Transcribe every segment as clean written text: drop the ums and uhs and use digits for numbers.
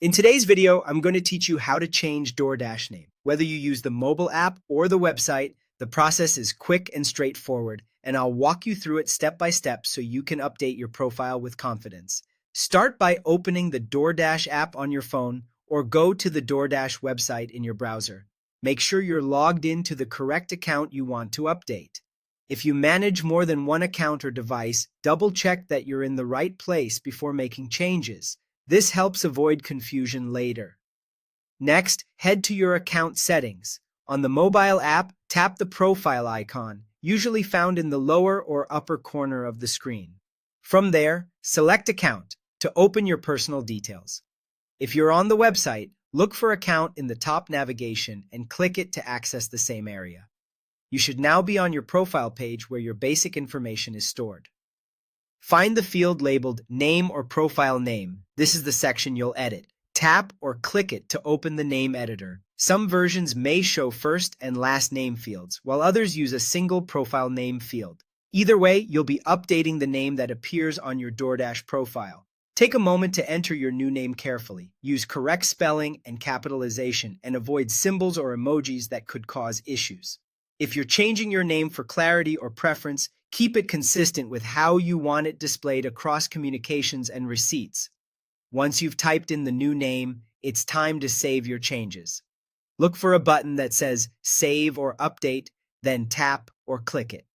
In today's video, I'm going to teach you how to change DoorDash name. Whether you use the mobile app or the website, the process is quick and straightforward, and I'll walk you through it step by step so you can update your profile with confidence. Start by opening the DoorDash app on your phone or go to the DoorDash website in your browser. Make sure you're logged into the correct account you want to update. If you manage more than one account or device, double-check that you're in the right place before making changes. This helps avoid confusion later. Next, head to your account settings. On the mobile app, tap the profile icon, usually found in the lower or upper corner of the screen. From there, select Account to open your personal details. If you're on the website, look for Account in the top navigation and click it to access the same area. You should now be on your profile page where your basic information is stored. Find the field labeled Name or Profile Name. This is the section you'll edit. Tap or click it to open the name editor. Some versions may show first and last name fields, while others use a single profile name field. Either way, you'll be updating the name that appears on your DoorDash profile. Take a moment to enter your new name carefully. Use correct spelling and capitalization and avoid symbols or emojis that could cause issues. If you're changing your name for clarity or preference, keep it consistent with how you want it displayed across communications and receipts. Once you've typed in the new name, it's time to save your changes. Look for a button that says Save or Update, then tap or click it.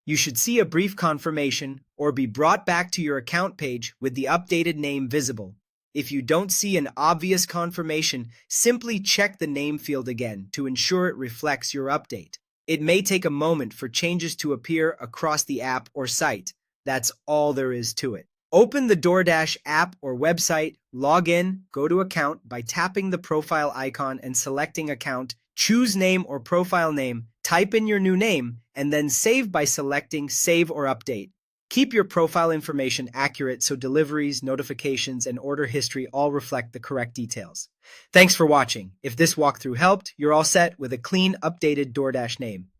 You should see a brief confirmation or be brought back to your account page with the updated name visible. If you don't see an obvious confirmation, simply check the name field again to ensure it reflects your update. It may take a moment for changes to appear across the app or site. That's all there is to it. Open the DoorDash app or website, log in, go to Account by tapping the profile icon and selecting Account, choose Name or Profile Name, type in your new name, and then save by selecting Save or Update. Keep your profile information accurate so deliveries, notifications, and order history all reflect the correct details. Thanks for watching. If this walkthrough helped, you're all set with a clean, updated DoorDash name.